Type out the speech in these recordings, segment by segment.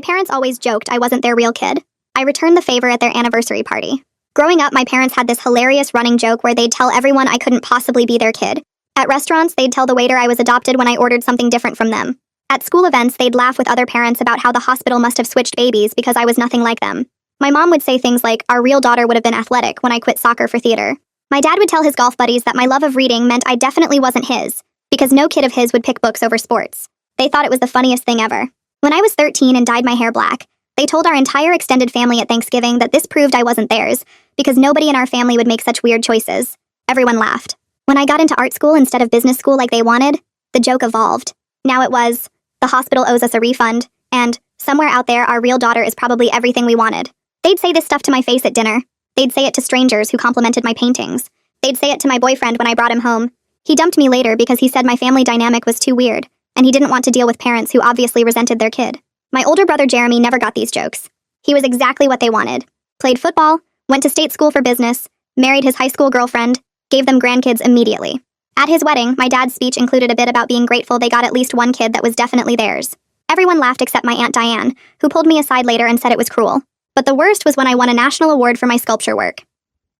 parents always joked I wasn't their real kid. I returned the favor at their anniversary party. Growing up, my parents had this hilarious running joke where they'd tell everyone I couldn't possibly be their kid. At restaurants, they'd tell the waiter I was adopted when I ordered something different from them. At school events, they'd laugh with other parents about how the hospital must have switched babies because I was nothing like them. My mom would say things like, our real daughter would have been athletic when I quit soccer for theater. My dad would tell his golf buddies that my love of reading meant I definitely wasn't his, because no kid of his would pick books over sports. They thought it was the funniest thing ever. When I was 13 and dyed my hair black, they told our entire extended family at Thanksgiving that this proved I wasn't theirs, because nobody in our family would make such weird choices. Everyone laughed. When I got into art school instead of business school like they wanted, the joke evolved. Now it was, the hospital owes us a refund, and, somewhere out there our real daughter is probably everything we wanted. They'd say this stuff to my face at dinner. They'd say it to strangers who complimented my paintings. They'd say it to my boyfriend when I brought him home. He dumped me later because he said my family dynamic was too weird, and he didn't want to deal with parents who obviously resented their kid. My older brother Jeremy never got these jokes. He was exactly what they wanted. Played football, went to state school for business, married his high school girlfriend, gave them grandkids immediately. At his wedding, my dad's speech included a bit about being grateful they got at least one kid that was definitely theirs. Everyone laughed except my Aunt Diane, who pulled me aside later and said it was cruel. But the worst was when I won a national award for my sculpture work.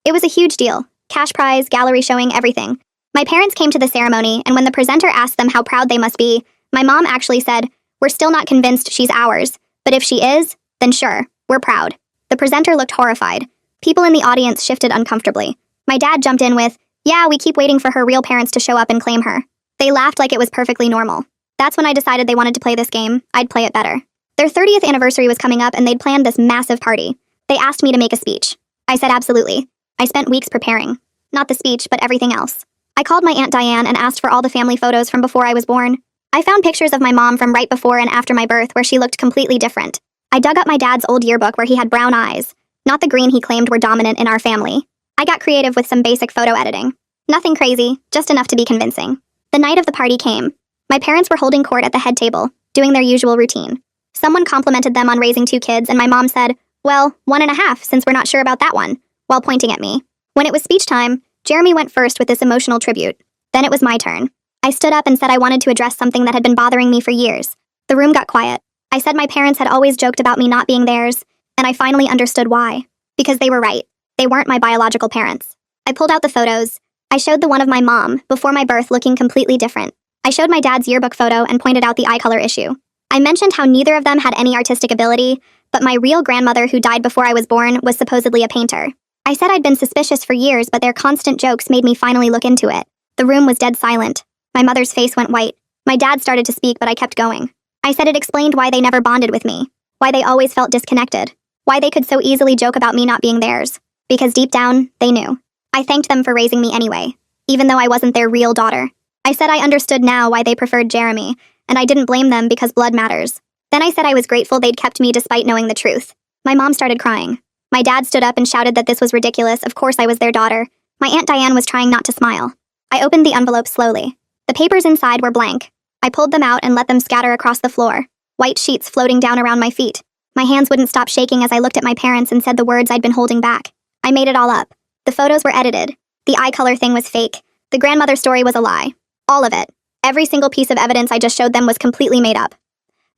It was a huge deal. Cash prize, gallery showing, everything. My parents came to the ceremony, and when the presenter asked them how proud they must be, my mom actually said, "We're still not convinced she's ours, but if she is, then sure, we're proud." The presenter looked horrified. People in the audience shifted uncomfortably. My dad jumped in with, "Yeah, we keep waiting for her real parents to show up and claim her." They laughed like it was perfectly normal. That's when I decided they wanted to play this game. I'd play it better. Their 30th anniversary was coming up and they'd planned this massive party. They asked me to make a speech. I said absolutely. I spent weeks preparing. Not the speech, but everything else. I called my Aunt Diane and asked for all the family photos from before I was born. I found pictures of my mom from right before and after my birth where she looked completely different. I dug up my dad's old yearbook where he had brown eyes, not the green he claimed were dominant in our family. I got creative with some basic photo editing. Nothing crazy, just enough to be convincing. The night of the party came. My parents were holding court at the head table, doing their usual routine. Someone complimented them on raising 2 kids, and my mom said, "Well, 1.5, since we're not sure about that one," while pointing at me. When it was speech time, Jeremy went first with this emotional tribute. Then it was my turn. I stood up and said I wanted to address something that had been bothering me for years. The room got quiet. I said my parents had always joked about me not being theirs, and I finally understood why. Because they were right. They weren't my biological parents. I pulled out the photos. I showed the one of my mom, before my birth, looking completely different. I showed my dad's yearbook photo and pointed out the eye color issue. I mentioned how neither of them had any artistic ability, but my real grandmother who died before I was born was supposedly a painter. I said I'd been suspicious for years, but their constant jokes made me finally look into it. The room was dead silent. My mother's face went white. My dad started to speak, but I kept going. I said it explained why they never bonded with me, why they always felt disconnected, why they could so easily joke about me not being theirs. Because deep down, they knew. I thanked them for raising me anyway, even though I wasn't their real daughter. I said I understood now why they preferred Jeremy, and I didn't blame them because blood matters. Then I said I was grateful they'd kept me despite knowing the truth. My mom started crying. My dad stood up and shouted that this was ridiculous. Of course I was their daughter. My Aunt Diane was trying not to smile. I opened the envelope slowly. The papers inside were blank. I pulled them out and let them scatter across the floor, white sheets floating down around my feet. My hands wouldn't stop shaking as I looked at my parents and said the words I'd been holding back. I made it all up. The photos were edited. The eye color thing was fake. The grandmother story was a lie. All of it. Every single piece of evidence I just showed them was completely made up.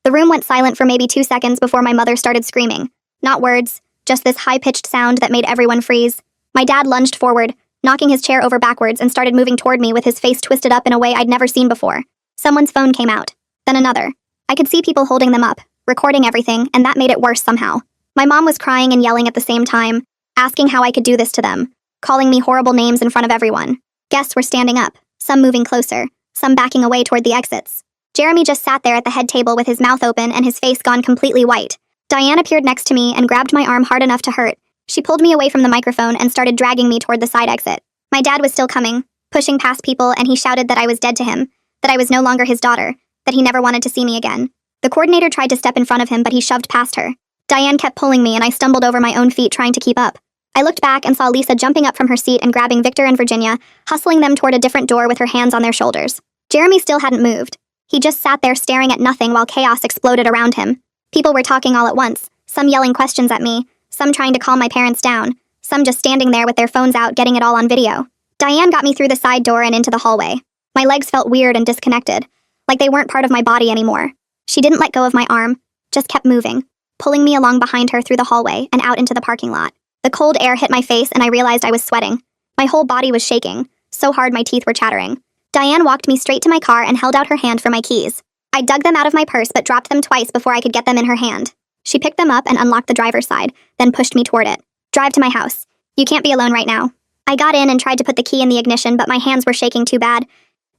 The room went silent for maybe 2 seconds before my mother started screaming. Not words, just this high-pitched sound that made everyone freeze. My dad lunged forward, knocking his chair over backwards and started moving toward me with his face twisted up in a way I'd never seen before. Someone's phone came out. Then another. I could see people holding them up, recording everything, and that made it worse somehow. My mom was crying and yelling at the same time, asking how I could do this to them, calling me horrible names in front of everyone. Guests were standing up, some moving closer, some backing away toward the exits. Jeremy just sat there at the head table with his mouth open and his face gone completely white. Diane appeared next to me and grabbed my arm hard enough to hurt. She pulled me away from the microphone and started dragging me toward the side exit. My dad was still coming, pushing past people, and he shouted that I was dead to him, that I was no longer his daughter, that he never wanted to see me again. The coordinator tried to step in front of him, but he shoved past her. Diane kept pulling me and I stumbled over my own feet trying to keep up. I looked back and saw Lisa jumping up from her seat and grabbing Victor and Virginia, hustling them toward a different door with her hands on their shoulders. Jeremy still hadn't moved. He just sat there staring at nothing while chaos exploded around him. People were talking all at once, some yelling questions at me, some trying to calm my parents down, some just standing there with their phones out getting it all on video. Diane got me through the side door and into the hallway. My legs felt weird and disconnected, like they weren't part of my body anymore. She didn't let go of my arm, just kept moving. pulling me along behind her through the hallway and out into the parking lot. The cold air hit my face and I realized I was sweating. My whole body was shaking, so hard my teeth were chattering. Diane walked me straight to my car and held out her hand for my keys. I dug them out of my purse but dropped them twice before I could get them in her hand. She picked them up and unlocked the driver's side, then pushed me toward it. Drive to my house. You can't be alone right now. I got in and tried to put the key in the ignition, but my hands were shaking too bad.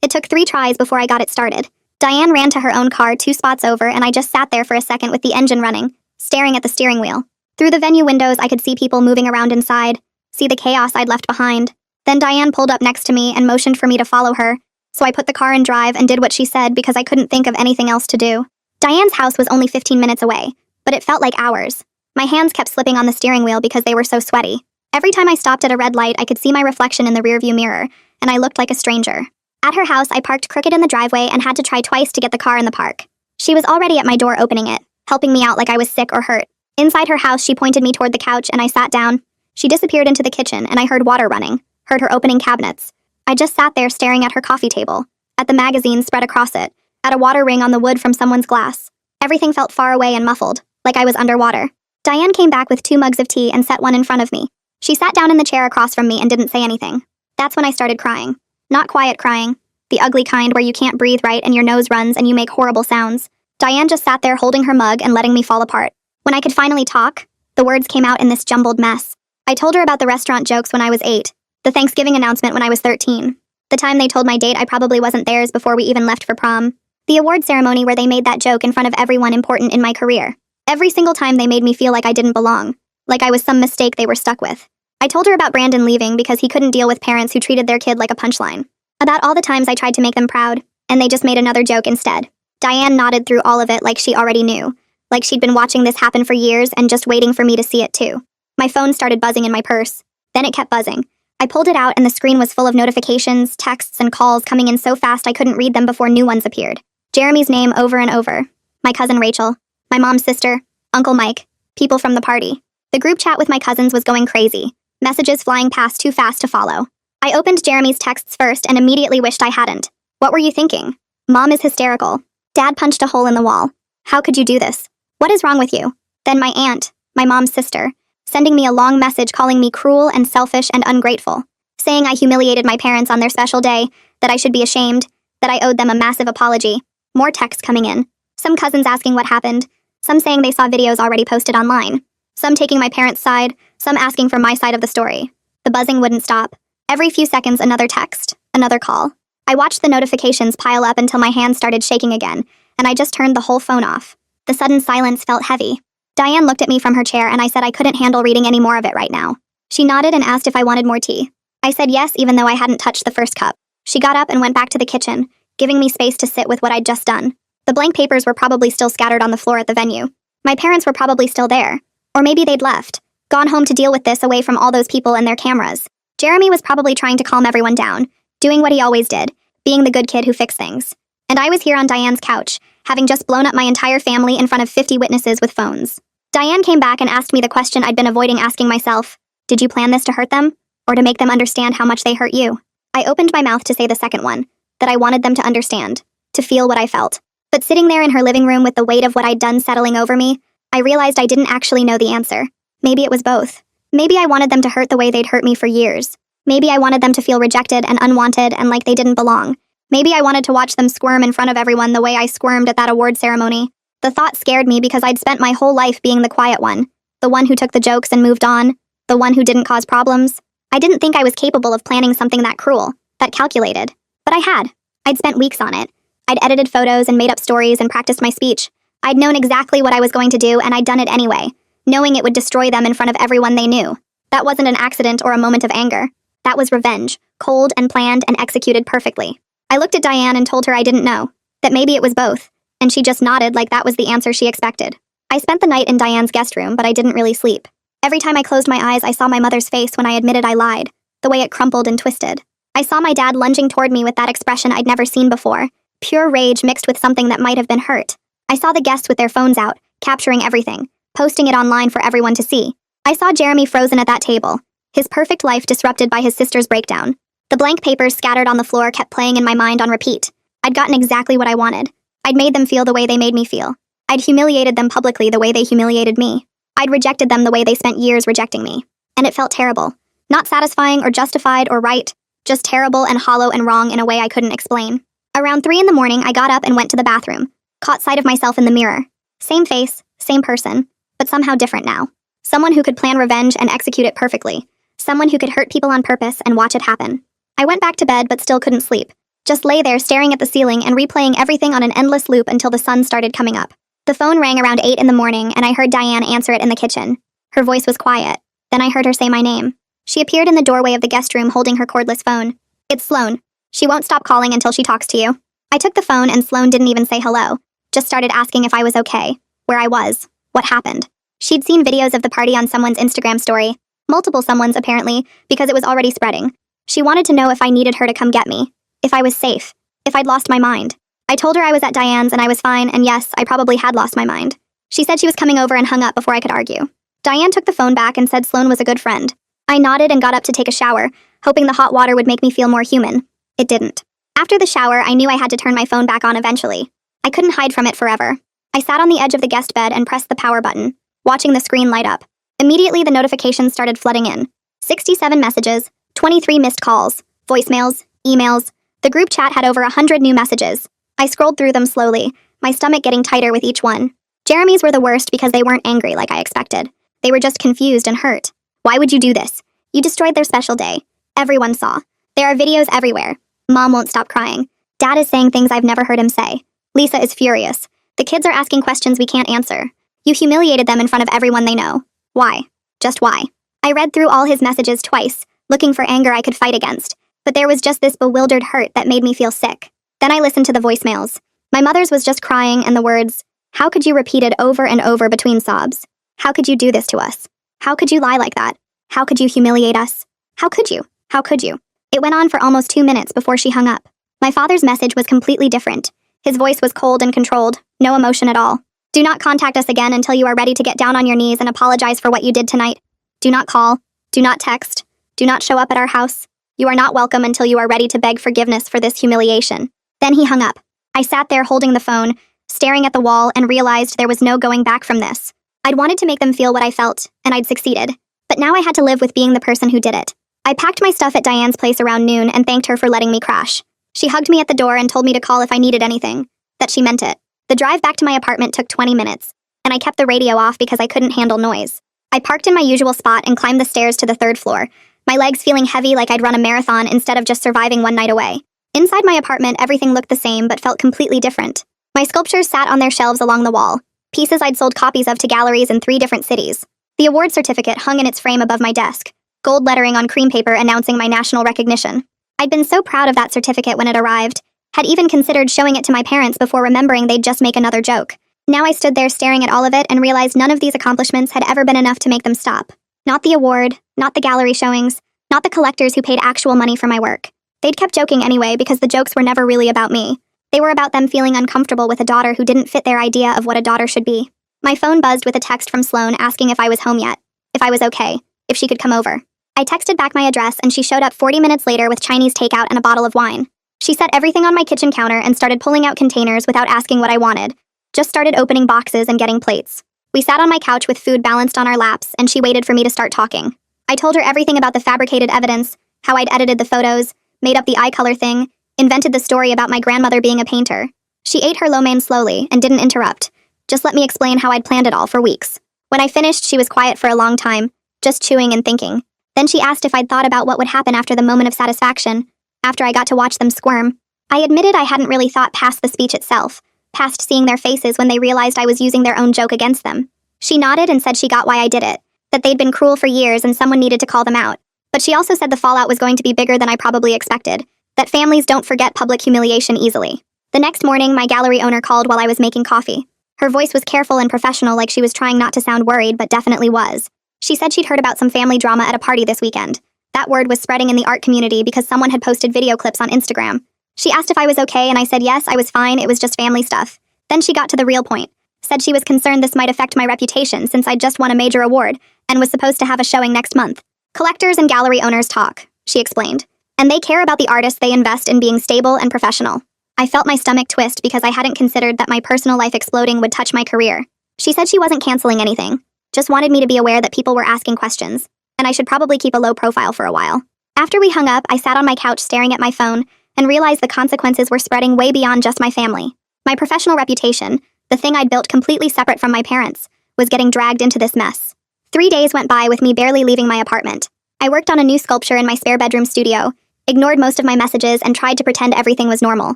It took 3 tries before I got it started. Diane ran to her own car 2 spots over, and I just sat there for a second with the engine running, staring at the steering wheel. Through the venue windows, I could see people moving around inside, see the chaos I'd left behind. Then Diane pulled up next to me and motioned for me to follow her, so I put the car in drive and did what she said because I couldn't think of anything else to do. Diane's house was only 15 minutes away, but it felt like hours. My hands kept slipping on the steering wheel because they were so sweaty. Every time I stopped at a red light, I could see my reflection in the rearview mirror, and I looked like a stranger. At her house, I parked crooked in the driveway and had to try twice to get the car in the park. She was already at my door opening it, helping me out like I was sick or hurt. Inside her house, she pointed me toward the couch and I sat down. She disappeared into the kitchen and I heard water running, heard her opening cabinets. I just sat there staring at her coffee table, at the magazine spread across it, at a water ring on the wood from someone's glass. Everything felt far away and muffled, like I was underwater. Diane came back with 2 mugs of tea and set one in front of me. She sat down in the chair across from me and didn't say anything. That's when I started crying. Not quiet crying, the ugly kind where you can't breathe right and your nose runs and you make horrible sounds. Diane just sat there holding her mug and letting me fall apart. When I could finally talk, the words came out in this jumbled mess. I told her about the restaurant jokes when I was 8, the Thanksgiving announcement when I was 13, the time they told my date I probably wasn't theirs before we even left for prom, the award ceremony where they made that joke in front of everyone important in my career. Every single time they made me feel like I didn't belong, like I was some mistake they were stuck with. I told her about Brandon leaving because he couldn't deal with parents who treated their kid like a punchline. About all the times I tried to make them proud, and they just made another joke instead. Diane nodded through all of it like she already knew, like she'd been watching this happen for years and just waiting for me to see it too. My phone started buzzing in my purse. Then it kept buzzing. I pulled it out and the screen was full of notifications, texts, and calls coming in so fast I couldn't read them before new ones appeared. Jeremy's name over and over. My cousin Rachel. My mom's sister. Uncle Mike. People from the party. The group chat with my cousins was going crazy. Messages flying past too fast to follow. I opened Jeremy's texts first and immediately wished I hadn't. What were you thinking? Mom is hysterical. Dad punched a hole in the wall. How could you do this? What is wrong with you? Then my aunt, my mom's sister, sending me a long message calling me cruel and selfish and ungrateful, saying I humiliated my parents on their special day, that I should be ashamed, that I owed them a massive apology. More texts coming in. Some cousins asking what happened, some saying they saw videos already posted online, some taking my parents' side, some asking for my side of the story. The buzzing wouldn't stop. Every few seconds, another text, another call. I watched the notifications pile up until my hands started shaking again, and I just turned the whole phone off. The sudden silence felt heavy. Diane looked at me from her chair and I said I couldn't handle reading any more of it right now. She nodded and asked if I wanted more tea. I said yes, even though I hadn't touched the first cup. She got up and went back to the kitchen, giving me space to sit with what I'd just done. The blank papers were probably still scattered on the floor at the venue. My parents were probably still there. Or maybe they'd left, gone home to deal with this away from all those people and their cameras. Jeremy was probably trying to calm everyone down, doing what he always did, being the good kid who fixed things. And I was here on Diane's couch, having just blown up my entire family in front of 50 witnesses with phones. Diane came back and asked me the question I'd been avoiding asking myself. Did you plan this to hurt them? Or to make them understand how much they hurt you? I opened my mouth to say the second one, that I wanted them to understand, to feel what I felt. But sitting there in her living room with the weight of what I'd done settling over me, I realized I didn't actually know the answer. Maybe it was both. Maybe I wanted them to hurt the way they'd hurt me for years. Maybe I wanted them to feel rejected and unwanted and like they didn't belong. Maybe I wanted to watch them squirm in front of everyone the way I squirmed at that award ceremony. The thought scared me because I'd spent my whole life being the quiet one, the one who took the jokes and moved on, the one who didn't cause problems. I didn't think I was capable of planning something that cruel, that calculated. But I had. I'd spent weeks on it. I'd edited photos and made up stories and practiced my speech. I'd known exactly what I was going to do and I'd done it anyway, knowing it would destroy them in front of everyone they knew. That wasn't an accident or a moment of anger. That was revenge, cold and planned and executed perfectly. I looked at Diane and told her I didn't know, that maybe it was both, and she just nodded like that was the answer she expected. I spent the night in Diane's guest room, but I didn't really sleep. Every time I closed my eyes, I saw my mother's face when I admitted I lied, the way it crumpled and twisted. I saw my dad lunging toward me with that expression I'd never seen before, pure rage mixed with something that might have been hurt. I saw the guests with their phones out, capturing everything, posting it online for everyone to see. I saw Jeremy frozen at that table, his perfect life disrupted by his sister's breakdown. The blank papers scattered on the floor kept playing in my mind on repeat. I'd gotten exactly what I wanted. I'd made them feel the way they made me feel. I'd humiliated them publicly the way they humiliated me. I'd rejected them the way they spent years rejecting me. And it felt terrible. Not satisfying or justified or right, just terrible and hollow and wrong in a way I couldn't explain. Around 3 in the morning, I got up and went to the bathroom, caught sight of myself in the mirror. Same face, same person, but somehow different now. Someone who could plan revenge and execute it perfectly. Someone who could hurt people on purpose and watch it happen. I went back to bed but still couldn't sleep. Just lay there staring at the ceiling and replaying everything on an endless loop until the sun started coming up. The phone rang around 8 in the morning and I heard Diane answer it in the kitchen. Her voice was quiet. Then I heard her say my name. She appeared in the doorway of the guest room holding her cordless phone. It's Sloan. She won't stop calling until she talks to you. I took the phone and Sloan didn't even say hello. Just started asking if I was okay, where I was, what happened. She'd seen videos of the party on someone's Instagram story. Multiple someone's apparently, because it was already spreading. She wanted to know if I needed her to come get me. If I was safe. If I'd lost my mind. I told her I was at Diane's and I was fine, and yes, I probably had lost my mind. She said she was coming over and hung up before I could argue. Diane took the phone back and said Sloan was a good friend. I nodded and got up to take a shower, hoping the hot water would make me feel more human. It didn't. After the shower, I knew I had to turn my phone back on eventually. I couldn't hide from it forever. I sat on the edge of the guest bed and pressed the power button, watching the screen light up. Immediately, the notifications started flooding in. 67 messages, 23 missed calls, voicemails, emails. The group chat had over 100 new messages. I scrolled through them slowly, my stomach getting tighter with each one. Jeremy's were the worst because they weren't angry like I expected. They were just confused and hurt. Why would you do this? You destroyed their special day. Everyone saw. There are videos everywhere. Mom won't stop crying. Dad is saying things I've never heard him say. Lisa is furious. The kids are asking questions we can't answer. You humiliated them in front of everyone they know. Why? Just why? I read through all his messages twice, looking for anger I could fight against, but there was just this bewildered hurt that made me feel sick. Then I listened to the voicemails. My mother's was just crying and the words, "How could you?" repeated over and over between sobs. How could you do this to us? How could you lie like that? How could you humiliate us? How could you? How could you? It went on for almost 2 minutes before she hung up. My father's message was completely different. His voice was cold and controlled, no emotion at all. Do not contact us again until you are ready to get down on your knees and apologize for what you did tonight. Do not call. Do not text. Do not show up at our house. You are not welcome until you are ready to beg forgiveness for this humiliation. Then he hung up. I sat there holding the phone, staring at the wall, and realized there was no going back from this. I'd wanted to make them feel what I felt, and I'd succeeded. But now I had to live with being the person who did it. I packed my stuff at Diane's place around noon and thanked her for letting me crash. She hugged me at the door and told me to call if I needed anything. That she meant it. The drive back to my apartment took 20 minutes, and I kept the radio off because I couldn't handle noise. I parked in my usual spot and climbed the stairs to the 3rd floor, my legs feeling heavy like I'd run a marathon instead of just surviving one night away. Inside my apartment, everything looked the same but felt completely different. My sculptures sat on their shelves along the wall, pieces I'd sold copies of to galleries in 3 different cities. The award certificate hung in its frame above my desk, gold lettering on cream paper announcing my national recognition. I'd been so proud of that certificate when it arrived, had even considered showing it to my parents before remembering they'd just make another joke. Now I stood there staring at all of it and realized none of these accomplishments had ever been enough to make them stop. Not the award, not the gallery showings, not the collectors who paid actual money for my work. They'd kept joking anyway because the jokes were never really about me. They were about them feeling uncomfortable with a daughter who didn't fit their idea of what a daughter should be. My phone buzzed with a text from Sloan asking if I was home yet, if I was okay, if she could come over. I texted back my address and she showed up 40 minutes later with Chinese takeout and a bottle of wine. She set everything on my kitchen counter and started pulling out containers without asking what I wanted. Just started opening boxes and getting plates. We sat on my couch with food balanced on our laps and she waited for me to start talking. I told her everything about the fabricated evidence, how I'd edited the photos, made up the eye color thing, invented the story about my grandmother being a painter. She ate her lo mein slowly and didn't interrupt. Just let me explain how I'd planned it all for weeks. When I finished, she was quiet for a long time, just chewing and thinking. Then she asked if I'd thought about what would happen after the moment of satisfaction, after I got to watch them squirm. I admitted I hadn't really thought past the speech itself, past seeing their faces when they realized I was using their own joke against them. She nodded and said she got why I did it, that they'd been cruel for years and someone needed to call them out. But she also said the fallout was going to be bigger than I probably expected, that families don't forget public humiliation easily. The next morning, my gallery owner called while I was making coffee. Her voice was careful and professional, like she was trying not to sound worried, but definitely was. She said she'd heard about some family drama at a party this weekend. That word was spreading in the art community because someone had posted video clips on Instagram. She asked if I was okay, and I said yes, I was fine, it was just family stuff. Then she got to the real point. Said she was concerned this might affect my reputation since I'd just won a major award and was supposed to have a showing next month. Collectors and gallery owners talk, she explained. And they care about the artists they invest in being stable and professional. I felt my stomach twist because I hadn't considered that my personal life exploding would touch my career. She said she wasn't canceling anything, just wanted me to be aware that people were asking questions, and I should probably keep a low profile for a while. After we hung up, I sat on my couch staring at my phone and realized the consequences were spreading way beyond just my family. My professional reputation, the thing I'd built completely separate from my parents, was getting dragged into this mess. 3 days went by with me barely leaving my apartment. I worked on a new sculpture in my spare bedroom studio, ignored most of my messages, and tried to pretend everything was normal.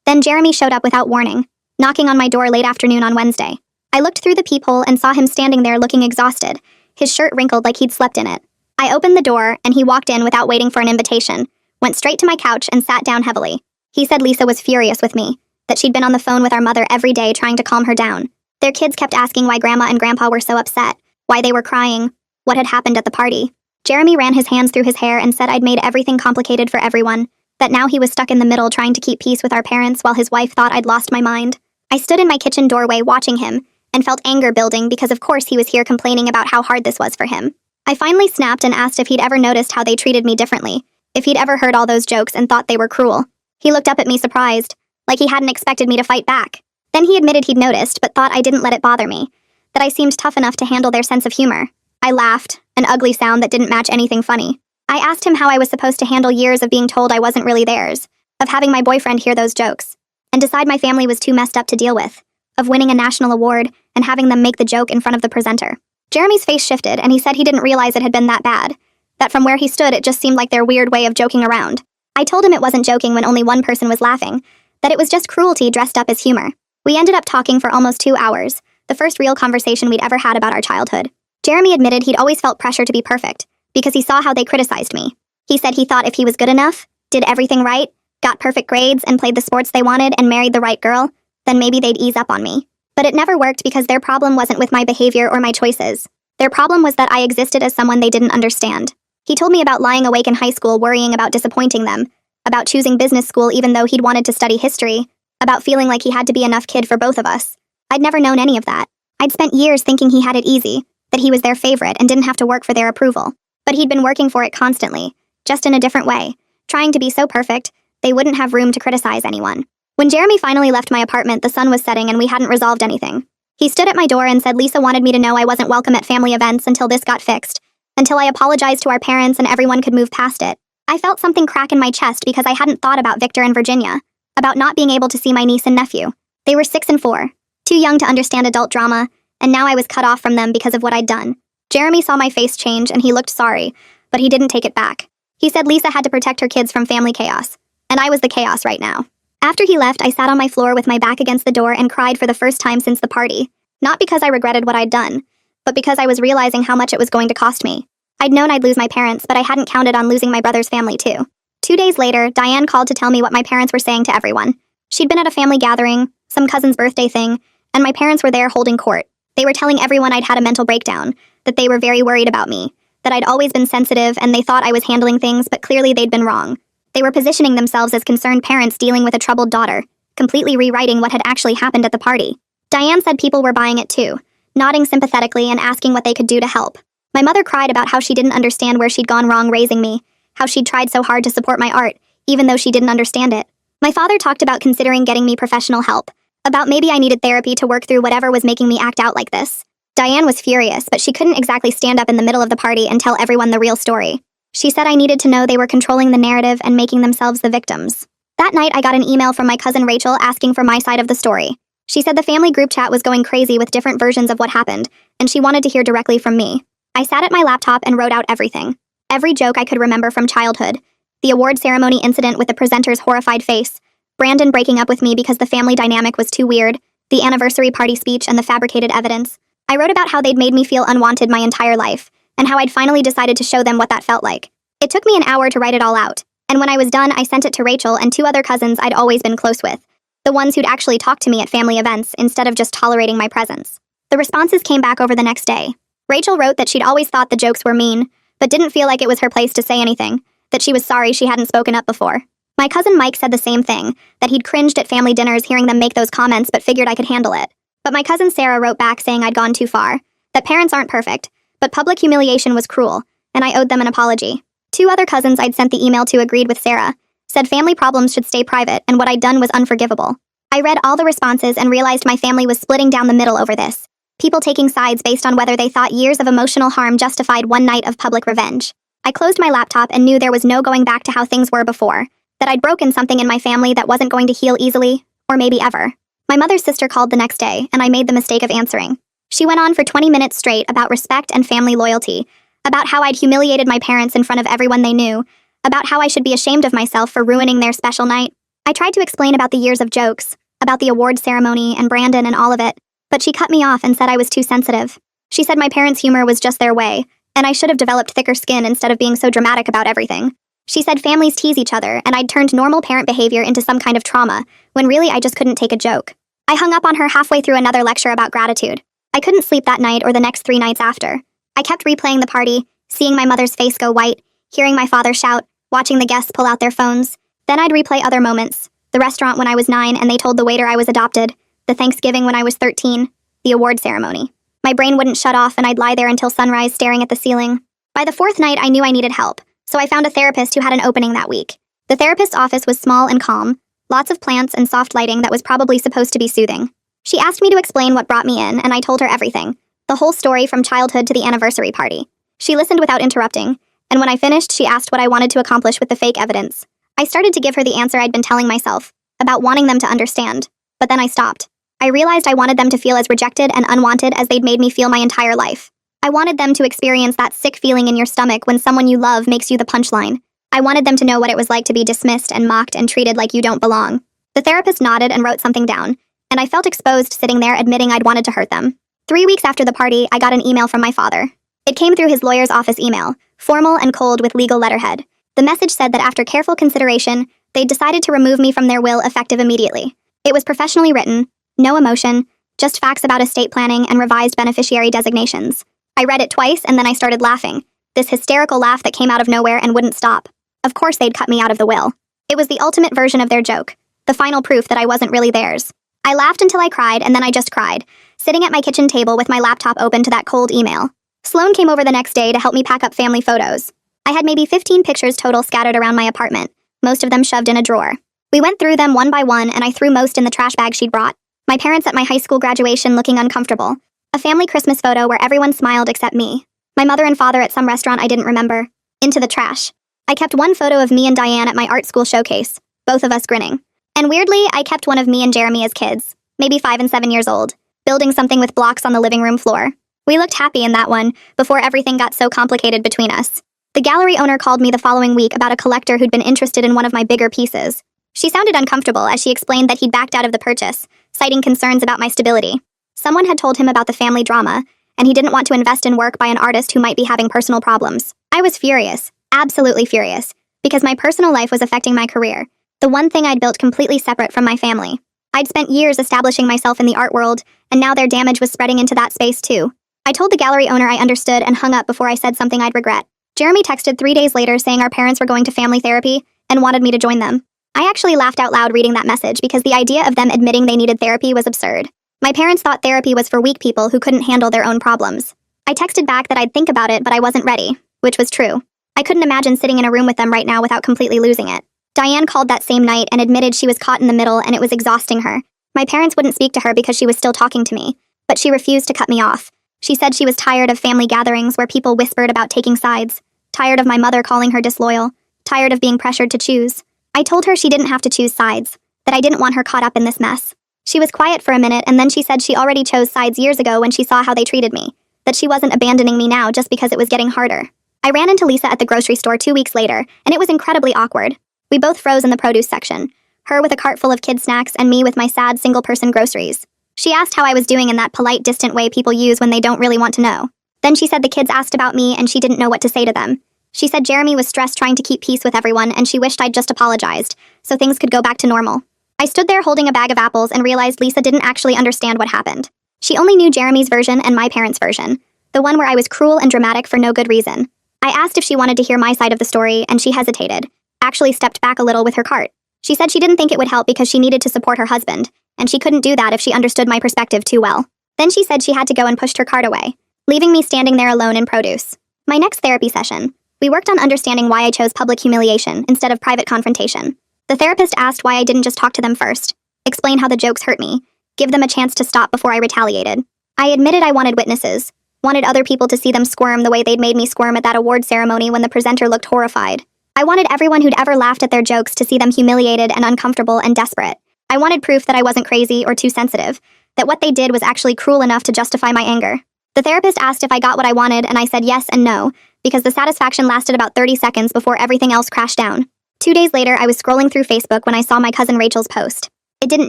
Then Jeremy showed up without warning, knocking on my door late afternoon on Wednesday. I looked through the peephole and saw him standing there looking exhausted, his shirt wrinkled like he'd slept in it. I opened the door, and he walked in without waiting for an invitation, went straight to my couch and sat down heavily. He said Lisa was furious with me, that she'd been on the phone with our mother every day trying to calm her down. Their kids kept asking why Grandma and Grandpa were so upset, why they were crying, what had happened at the party. Jeremy ran his hands through his hair and said I'd made everything complicated for everyone, that now he was stuck in the middle trying to keep peace with our parents while his wife thought I'd lost my mind. I stood in my kitchen doorway watching him, and felt anger building because of course he was here complaining about how hard this was for him. I finally snapped and asked if he'd ever noticed how they treated me differently, if he'd ever heard all those jokes and thought they were cruel. He looked up at me surprised, like he hadn't expected me to fight back. Then he admitted he'd noticed but thought I didn't let it bother me, that I seemed tough enough to handle their sense of humor. I laughed, an ugly sound that didn't match anything funny. I asked him how I was supposed to handle years of being told I wasn't really theirs, of having my boyfriend hear those jokes, and decide my family was too messed up to deal with, of winning a national award and having them make the joke in front of the presenter. Jeremy's face shifted, and he said he didn't realize it had been that bad, that from where he stood it just seemed like their weird way of joking around. I told him it wasn't joking when only one person was laughing, that it was just cruelty dressed up as humor. We ended up talking for almost 2 hours, the first real conversation we'd ever had about our childhood. Jeremy admitted he'd always felt pressure to be perfect, because he saw how they criticized me. He said he thought if he was good enough, did everything right, got perfect grades and played the sports they wanted and married the right girl, then maybe they'd ease up on me. But it never worked because their problem wasn't with my behavior or my choices. Their problem was that I existed as someone they didn't understand. He told me about lying awake in high school worrying about disappointing them, about choosing business school even though he'd wanted to study history, about feeling like he had to be enough kid for both of us. I'd never known any of that. I'd spent years thinking he had it easy, that he was their favorite and didn't have to work for their approval. But he'd been working for it constantly, just in a different way, trying to be so perfect, they wouldn't have room to criticize anyone. When Jeremy finally left my apartment, the sun was setting and we hadn't resolved anything. He stood at my door and said Lisa wanted me to know I wasn't welcome at family events until this got fixed, until I apologized to our parents and everyone could move past it. I felt something crack in my chest because I hadn't thought about Victor and Virginia, about not being able to see my niece and nephew. They were 6 and 4, too young to understand adult drama, and now I was cut off from them because of what I'd done. Jeremy saw my face change and he looked sorry, but he didn't take it back. He said Lisa had to protect her kids from family chaos, and I was the chaos right now. After he left, I sat on my floor with my back against the door and cried for the first time since the party, not because I regretted what I'd done, but because I was realizing how much it was going to cost me. I'd known I'd lose my parents, but I hadn't counted on losing my brother's family too. 2 days later, Diane called to tell me what my parents were saying to everyone. She'd been at a family gathering, some cousin's birthday thing, and my parents were there holding court. They were telling everyone I'd had a mental breakdown, that they were very worried about me, that I'd always been sensitive and they thought I was handling things, but clearly they'd been wrong. They were positioning themselves as concerned parents dealing with a troubled daughter, completely rewriting what had actually happened at the party. Diane said people were buying it too, nodding sympathetically and asking what they could do to help. My mother cried about how she didn't understand where she'd gone wrong raising me, how she'd tried so hard to support my art, even though she didn't understand it. My father talked about considering getting me professional help, about maybe I needed therapy to work through whatever was making me act out like this. Diane was furious, but she couldn't exactly stand up in the middle of the party and tell everyone the real story. She said I needed to know they were controlling the narrative and making themselves the victims. That night, I got an email from my cousin Rachel asking for my side of the story. She said the family group chat was going crazy with different versions of what happened, and she wanted to hear directly from me. I sat at my laptop and wrote out everything. Every joke I could remember from childhood. The award ceremony incident with the presenter's horrified face. Brandon breaking up with me because the family dynamic was too weird. The anniversary party speech and the fabricated evidence. I wrote about how they'd made me feel unwanted my entire life, and how I'd finally decided to show them what that felt like. It took me an hour to write it all out, and when I was done, I sent it to Rachel and 2 other cousins I'd always been close with, the ones who'd actually talked to me at family events instead of just tolerating my presence. The responses came back over the next day. Rachel wrote that she'd always thought the jokes were mean, but didn't feel like it was her place to say anything, that she was sorry she hadn't spoken up before. My cousin Mike said the same thing, that he'd cringed at family dinners hearing them make those comments but figured I could handle it. But my cousin Sarah wrote back saying I'd gone too far, that parents aren't perfect, but public humiliation was cruel, and I owed them an apology. 2 other cousins I'd sent the email to agreed with Sarah, said family problems should stay private and what I'd done was unforgivable. I read all the responses and realized my family was splitting down the middle over this. People taking sides based on whether they thought years of emotional harm justified one night of public revenge. I closed my laptop and knew there was no going back to how things were before, that I'd broken something in my family that wasn't going to heal easily, or maybe ever. My mother's sister called the next day, and I made the mistake of answering. She went on for 20 minutes straight about respect and family loyalty, about how I'd humiliated my parents in front of everyone they knew, about how I should be ashamed of myself for ruining their special night. I tried to explain about the years of jokes, about the award ceremony and Brandon and all of it, but she cut me off and said I was too sensitive. She said my parents' humor was just their way, and I should have developed thicker skin instead of being so dramatic about everything. She said families tease each other, and I'd turned normal parent behavior into some kind of trauma, when really I just couldn't take a joke. I hung up on her halfway through another lecture about gratitude. I couldn't sleep that night or the next 3 nights after. I kept replaying the party, seeing my mother's face go white, hearing my father shout, watching the guests pull out their phones. Then I'd replay other moments. The restaurant when I was 9 and they told the waiter I was adopted. The Thanksgiving when I was 13. The award ceremony. My brain wouldn't shut off and I'd lie there until sunrise staring at the ceiling. By the 4th night, I knew I needed help, so I found a therapist who had an opening that week. The therapist's office was small and calm, lots of plants and soft lighting that was probably supposed to be soothing. She asked me to explain what brought me in, and I told her everything. The whole story from childhood to the anniversary party. She listened without interrupting, and when I finished, she asked what I wanted to accomplish with the fake evidence. I started to give her the answer I'd been telling myself, about wanting them to understand, but then I stopped. I realized I wanted them to feel as rejected and unwanted as they'd made me feel my entire life. I wanted them to experience that sick feeling in your stomach when someone you love makes you the punchline. I wanted them to know what it was like to be dismissed and mocked and treated like you don't belong. The therapist nodded and wrote something down, and I felt exposed sitting there admitting I'd wanted to hurt them. 3 weeks after the party, I got an email from my father. It came through his lawyer's office email, formal and cold with legal letterhead. The message said that after careful consideration, they'd decided to remove me from their will effective immediately. It was professionally written, no emotion, just facts about estate planning and revised beneficiary designations. I read it twice and then I started laughing, this hysterical laugh that came out of nowhere and wouldn't stop. Of course they'd cut me out of the will. It was the ultimate version of their joke, the final proof that I wasn't really theirs. I laughed until I cried and then I just cried, sitting at my kitchen table with my laptop open to that cold email. Sloan came over the next day to help me pack up family photos. I had maybe 15 pictures total scattered around my apartment, most of them shoved in a drawer. We went through them one by one and I threw most in the trash bag she'd brought. My parents at my high school graduation looking uncomfortable. A family Christmas photo where everyone smiled except me. My mother and father at some restaurant I didn't remember. Into the trash. I kept one photo of me and Diane at my art school showcase, both of us grinning. And weirdly, I kept one of me and Jeremy as kids, maybe 5 and 7 years old, building something with blocks on the living room floor. We looked happy in that one, before everything got so complicated between us. The gallery owner called me the following week about a collector who'd been interested in one of my bigger pieces. She sounded uncomfortable as she explained that he'd backed out of the purchase, citing concerns about my stability. Someone had told him about the family drama, and he didn't want to invest in work by an artist who might be having personal problems. I was furious, absolutely furious, because my personal life was affecting my career, the one thing I'd built completely separate from my family. I'd spent years establishing myself in the art world, and now their damage was spreading into that space too. I told the gallery owner I understood and hung up before I said something I'd regret. Jeremy texted 3 days later saying our parents were going to family therapy and wanted me to join them. I actually laughed out loud reading that message because the idea of them admitting they needed therapy was absurd. My parents thought therapy was for weak people who couldn't handle their own problems. I texted back that I'd think about it, but I wasn't ready, which was true. I couldn't imagine sitting in a room with them right now without completely losing it. Diane called that same night and admitted she was caught in the middle and it was exhausting her. My parents wouldn't speak to her because she was still talking to me, but she refused to cut me off. She said she was tired of family gatherings where people whispered about taking sides, tired of my mother calling her disloyal, tired of being pressured to choose. I told her she didn't have to choose sides, that I didn't want her caught up in this mess. She was quiet for a minute and then she said she already chose sides years ago when she saw how they treated me, that she wasn't abandoning me now just because it was getting harder. I ran into Lisa at the grocery store 2 weeks later, and it was incredibly awkward. We both froze in the produce section, her with a cart full of kid snacks and me with my sad single-person groceries. She asked how I was doing in that polite, distant way people use when they don't really want to know. Then she said the kids asked about me and she didn't know what to say to them. She said Jeremy was stressed trying to keep peace with everyone and she wished I'd just apologized, so things could go back to normal. I stood there holding a bag of apples and realized Lisa didn't actually understand what happened. She only knew Jeremy's version and my parents' version, the one where I was cruel and dramatic for no good reason. I asked if she wanted to hear my side of the story and she hesitated, actually stepped back a little with her cart. She said she didn't think it would help because she needed to support her husband, and she couldn't do that if she understood my perspective too well. Then she said she had to go and pushed her cart away, leaving me standing there alone in produce. My next therapy session, we worked on understanding why I chose public humiliation instead of private confrontation. The therapist asked why I didn't just talk to them first, explain how the jokes hurt me, give them a chance to stop before I retaliated. I admitted I wanted witnesses, wanted other people to see them squirm the way they'd made me squirm at that award ceremony when the presenter looked horrified. I wanted everyone who'd ever laughed at their jokes to see them humiliated and uncomfortable and desperate. I wanted proof that I wasn't crazy or too sensitive, that what they did was actually cruel enough to justify my anger. The therapist asked if I got what I wanted, and I said yes and no, because the satisfaction lasted about 30 seconds before everything else crashed down. 2 days later, I was scrolling through Facebook when I saw my cousin Rachel's post. It didn't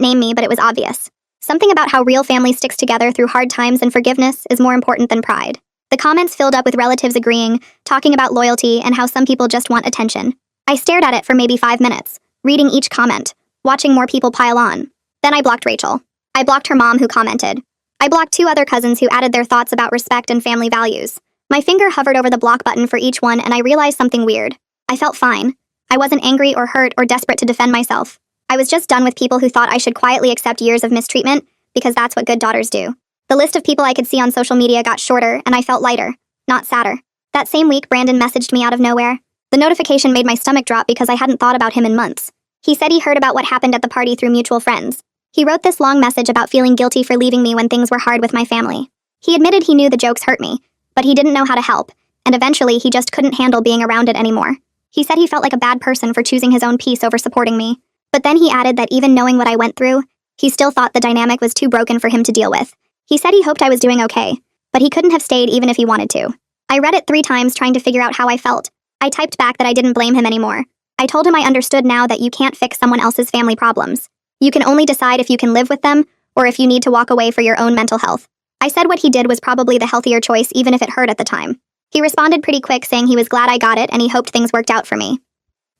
name me, but it was obvious. Something about how real family sticks together through hard times and forgiveness is more important than pride. The comments filled up with relatives agreeing, talking about loyalty, and how some people just want attention. I stared at it for maybe 5 minutes, reading each comment, watching more people pile on. Then I blocked Rachel. I blocked her mom, who commented. I blocked 2 other cousins who added their thoughts about respect and family values. My finger hovered over the block button for each one, and I realized something weird. I felt fine. I wasn't angry or hurt or desperate to defend myself. I was just done with people who thought I should quietly accept years of mistreatment, because that's what good daughters do. The list of people I could see on social media got shorter, and I felt lighter, not sadder. That same week, Brandon messaged me out of nowhere. The notification made my stomach drop because I hadn't thought about him in months. He said he heard about what happened at the party through mutual friends. He wrote this long message about feeling guilty for leaving me when things were hard with my family. He admitted he knew the jokes hurt me, but he didn't know how to help, and eventually he just couldn't handle being around it anymore. He said he felt like a bad person for choosing his own peace over supporting me. But then he added that even knowing what I went through, he still thought the dynamic was too broken for him to deal with. He said he hoped I was doing okay, but he couldn't have stayed even if he wanted to. I read it 3 times trying to figure out how I felt. I typed back that I didn't blame him anymore. I told him I understood now that you can't fix someone else's family problems. You can only decide if you can live with them, or if you need to walk away for your own mental health. I said what he did was probably the healthier choice even if it hurt at the time. He responded pretty quick saying he was glad I got it and he hoped things worked out for me.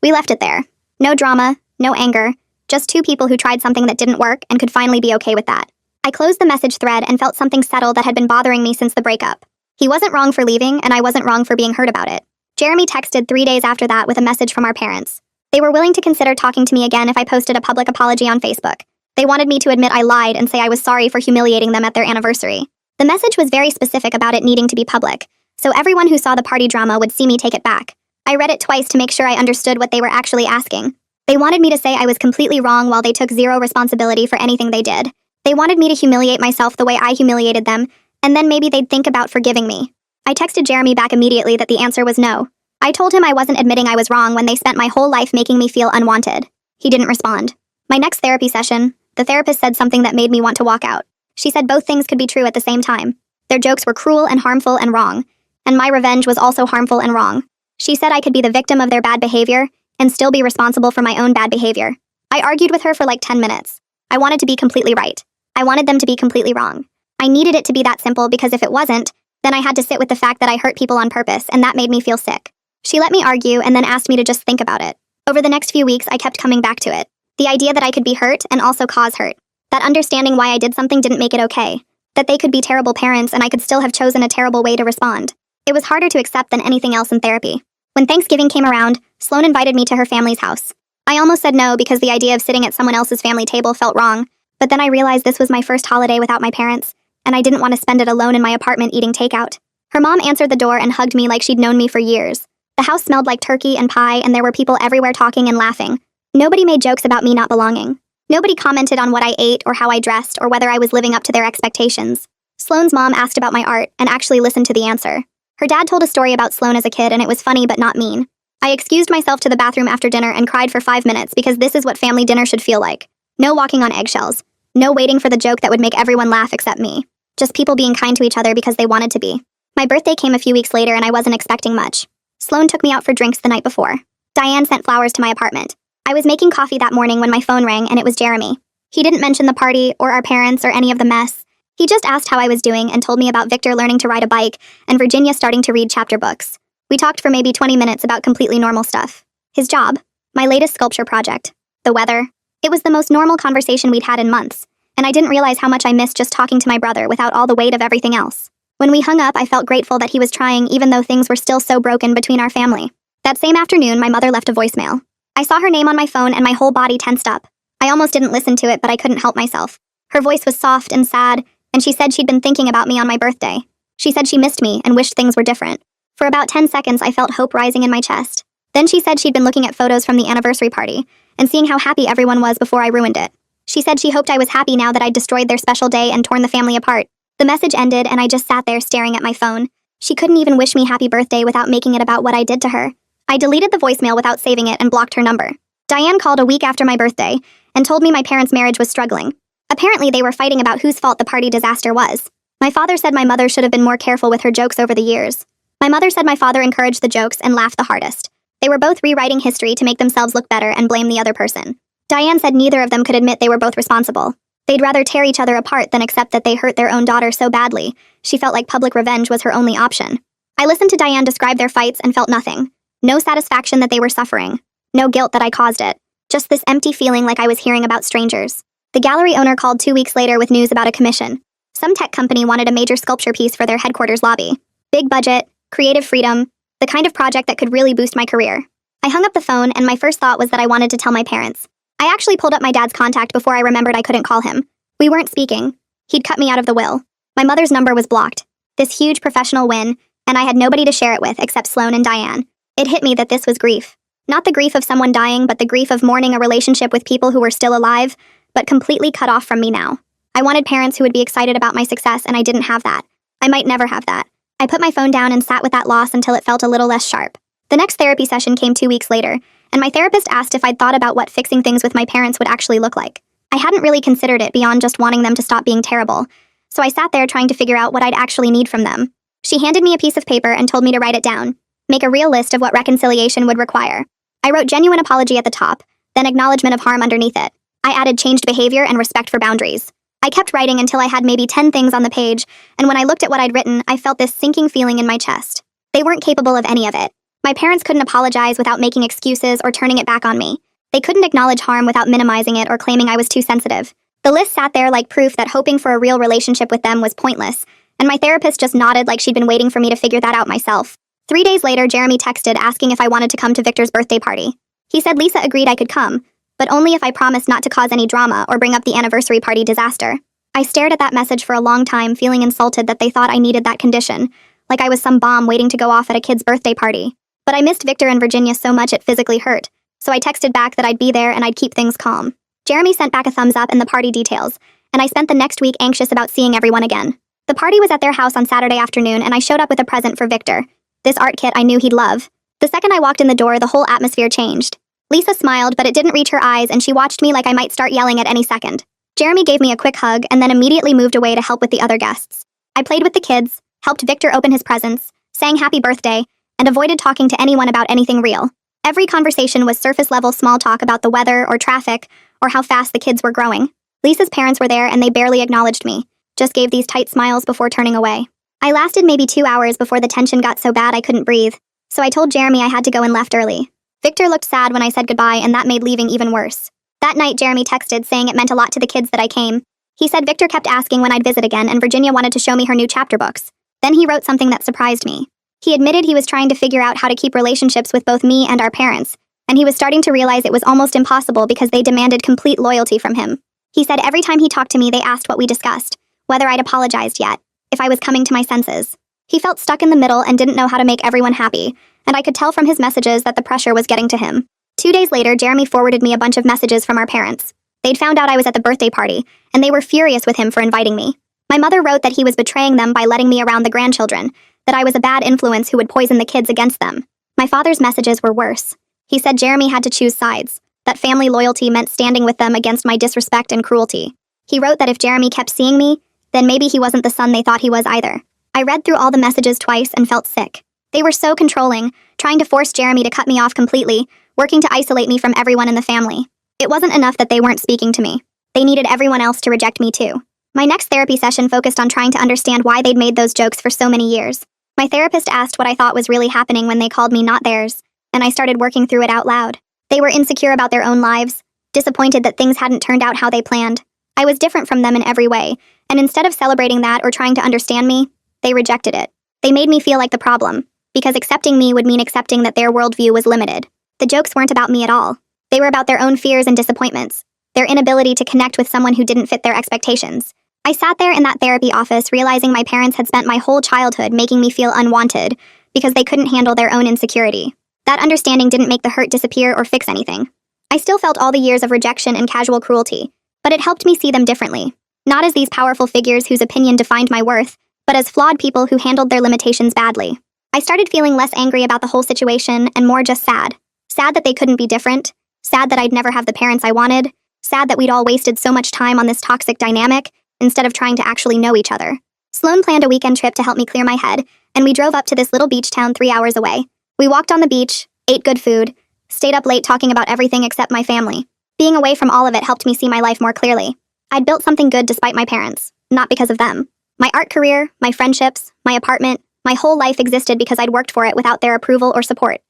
We left it there. No drama, no anger, just 2 people who tried something that didn't work and could finally be okay with that. I closed the message thread and felt something settle that had been bothering me since the breakup. He wasn't wrong for leaving, and I wasn't wrong for being hurt about it. Jeremy texted 3 days after that with a message from our parents. They were willing to consider talking to me again if I posted a public apology on Facebook. They wanted me to admit I lied and say I was sorry for humiliating them at their anniversary. The message was very specific about it needing to be public, so everyone who saw the party drama would see me take it back. I read it twice to make sure I understood what they were actually asking. They wanted me to say I was completely wrong while they took zero responsibility for anything they did. They wanted me to humiliate myself the way I humiliated them, and then maybe they'd think about forgiving me. I texted Jeremy back immediately that the answer was no. I told him I wasn't admitting I was wrong when they spent my whole life making me feel unwanted. He didn't respond. My next therapy session, the therapist said something that made me want to walk out. She said both things could be true at the same time. Their jokes were cruel and harmful and wrong, and my revenge was also harmful and wrong. She said I could be the victim of their bad behavior and still be responsible for my own bad behavior. I argued with her for like 10 minutes. I wanted to be completely right. I wanted them to be completely wrong. I needed it to be that simple because if it wasn't, then I had to sit with the fact that I hurt people on purpose, and that made me feel sick. She let me argue and then asked me to just think about it. Over the next few weeks, I kept coming back to it. The idea that I could be hurt and also cause hurt. That understanding why I did something didn't make it okay. That they could be terrible parents and I could still have chosen a terrible way to respond. It was harder to accept than anything else in therapy. When Thanksgiving came around, Sloan invited me to her family's house. I almost said no because the idea of sitting at someone else's family table felt wrong, but then I realized this was my first holiday without my parents, and I didn't want to spend it alone in my apartment eating takeout. Her mom answered the door and hugged me like she'd known me for years. The house smelled like turkey and pie, and there were people everywhere talking and laughing. Nobody made jokes about me not belonging. Nobody commented on what I ate or how I dressed or whether I was living up to their expectations. Sloan's mom asked about my art and actually listened to the answer. Her dad told a story about Sloan as a kid, and it was funny but not mean. I excused myself to the bathroom after dinner and cried for 5 minutes because this is what family dinner should feel like. No walking on eggshells. No waiting for the joke that would make everyone laugh except me. Just people being kind to each other because they wanted to be. My birthday came a few weeks later and I wasn't expecting much. Sloan took me out for drinks the night before. Diane sent flowers to my apartment. I was making coffee that morning when my phone rang and it was Jeremy. He didn't mention the party or our parents or any of the mess. He just asked how I was doing and told me about Victor learning to ride a bike and Virginia starting to read chapter books. We talked for maybe 20 minutes about completely normal stuff. His job, my latest sculpture project, the weather. It was the most normal conversation we'd had in months, and I didn't realize how much I missed just talking to my brother without all the weight of everything else. When we hung up, I felt grateful that he was trying even though things were still so broken between our family. That same afternoon, my mother left a voicemail. I saw her name on my phone and my whole body tensed up. I almost didn't listen to it, but I couldn't help myself. Her voice was soft and sad, and she said she'd been thinking about me on my birthday. She said she missed me and wished things were different. For about 10 seconds, I felt hope rising in my chest. Then she said she'd been looking at photos from the anniversary party and seeing how happy everyone was before I ruined it. She said she hoped I was happy now that I'd destroyed their special day and torn the family apart. The message ended and I just sat there staring at my phone. She couldn't even wish me happy birthday without making it about what I did to her. I deleted the voicemail without saving it and blocked her number. Diane called a week after my birthday and told me my parents' marriage was struggling. Apparently they were fighting about whose fault the party disaster was. My father said my mother should have been more careful with her jokes over the years. My mother said my father encouraged the jokes and laughed the hardest. They were both rewriting history to make themselves look better and blame the other person. Diane said neither of them could admit they were both responsible. They'd rather tear each other apart than accept that they hurt their own daughter so badly. She felt like public revenge was her only option. I listened to Diane describe their fights and felt nothing. No satisfaction that they were suffering. No guilt that I caused it. Just this empty feeling like I was hearing about strangers. The gallery owner called 2 weeks later with news about a commission. Some tech company wanted a major sculpture piece for their headquarters lobby. Big budget, creative freedom, the kind of project that could really boost my career. I hung up the phone and my first thought was that I wanted to tell my parents. I actually pulled up my dad's contact before I remembered I couldn't call him. We weren't speaking. He'd cut me out of the will. My mother's number was blocked. This huge professional win, and I had nobody to share it with except Sloan and Diane. It hit me that this was grief. Not the grief of someone dying, but the grief of mourning a relationship with people who were still alive, but completely cut off from me now. I wanted parents who would be excited about my success, and I didn't have that. I might never have that. I put my phone down and sat with that loss until it felt a little less sharp. The next therapy session came 2 weeks later, and my therapist asked if I'd thought about what fixing things with my parents would actually look like. I hadn't really considered it beyond just wanting them to stop being terrible, so I sat there trying to figure out what I'd actually need from them. She handed me a piece of paper and told me to write it down, make a real list of what reconciliation would require. I wrote genuine apology at the top, then acknowledgement of harm underneath it. I added changed behavior and respect for boundaries. I kept writing until I had maybe 10 things on the page, and when I looked at what I'd written, I felt this sinking feeling in my chest. They weren't capable of any of it. My parents couldn't apologize without making excuses or turning it back on me. They couldn't acknowledge harm without minimizing it or claiming I was too sensitive. The list sat there like proof that hoping for a real relationship with them was pointless, and my therapist just nodded like she'd been waiting for me to figure that out myself. 3 days later, Jeremy texted asking if I wanted to come to Victor's birthday party. He said Lisa agreed I could come, but only if I promised not to cause any drama or bring up the anniversary party disaster. I stared at that message for a long time, feeling insulted that they thought I needed that condition, like I was some bomb waiting to go off at a kid's birthday party. But I missed Victor and Virginia so much it physically hurt, so I texted back that I'd be there and I'd keep things calm. Jeremy sent back a thumbs up and the party details, and I spent the next week anxious about seeing everyone again. The party was at their house on Saturday afternoon, and I showed up with a present for Victor. This art kit I knew he'd love. The second I walked in the door, the whole atmosphere changed. Lisa smiled, but it didn't reach her eyes, and she watched me like I might start yelling at any second. Jeremy gave me a quick hug and then immediately moved away to help with the other guests. I played with the kids, helped Victor open his presents, sang happy birthday, and avoided talking to anyone about anything real. Every conversation was surface-level small talk about the weather or traffic or how fast the kids were growing. Lisa's parents were there and they barely acknowledged me, just gave these tight smiles before turning away. I lasted maybe 2 hours before the tension got so bad I couldn't breathe, so I told Jeremy I had to go and left early. Victor looked sad when I said goodbye, and that made leaving even worse. That night, Jeremy texted saying it meant a lot to the kids that I came. He said Victor kept asking when I'd visit again, and Virginia wanted to show me her new chapter books. Then he wrote something that surprised me. He admitted he was trying to figure out how to keep relationships with both me and our parents, and he was starting to realize it was almost impossible because they demanded complete loyalty from him. He said every time he talked to me, they asked what we discussed, whether I'd apologized yet, if I was coming to my senses. He felt stuck in the middle and didn't know how to make everyone happy, and I could tell from his messages that the pressure was getting to him. 2 days later, Jeremy forwarded me a bunch of messages from our parents. They'd found out I was at the birthday party, and they were furious with him for inviting me. My mother wrote that he was betraying them by letting me around the grandchildren, that I was a bad influence who would poison the kids against them. My father's messages were worse. He said Jeremy had to choose sides, that family loyalty meant standing with them against my disrespect and cruelty. He wrote that if Jeremy kept seeing me, then maybe he wasn't the son they thought he was either. I read through all the messages twice and felt sick. They were so controlling, trying to force Jeremy to cut me off completely, working to isolate me from everyone in the family. It wasn't enough that they weren't speaking to me. They needed everyone else to reject me too. My next therapy session focused on trying to understand why they'd made those jokes for so many years. My therapist asked what I thought was really happening when they called me not theirs, and I started working through it out loud. They were insecure about their own lives, disappointed that things hadn't turned out how they planned. I was different from them in every way, and instead of celebrating that or trying to understand me, they rejected it. They made me feel like the problem, because accepting me would mean accepting that their worldview was limited. The jokes weren't about me at all. They were about their own fears and disappointments, their inability to connect with someone who didn't fit their expectations. I sat there in that therapy office realizing my parents had spent my whole childhood making me feel unwanted because they couldn't handle their own insecurity. That understanding didn't make the hurt disappear or fix anything. I still felt all the years of rejection and casual cruelty, but it helped me see them differently. Not as these powerful figures whose opinion defined my worth, but as flawed people who handled their limitations badly. I started feeling less angry about the whole situation and more just sad. Sad that they couldn't be different. Sad that I'd never have the parents I wanted. Sad that we'd all wasted so much time on this toxic dynamic instead of trying to actually know each other. Sloan planned a weekend trip to help me clear my head, and we drove up to this little beach town 3 hours away. We walked on the beach, ate good food, stayed up late talking about everything except my family. Being away from all of it helped me see my life more clearly. I'd built something good despite my parents, not because of them. My art career, my friendships, my apartment, my whole life existed because I'd worked for it without their approval or support.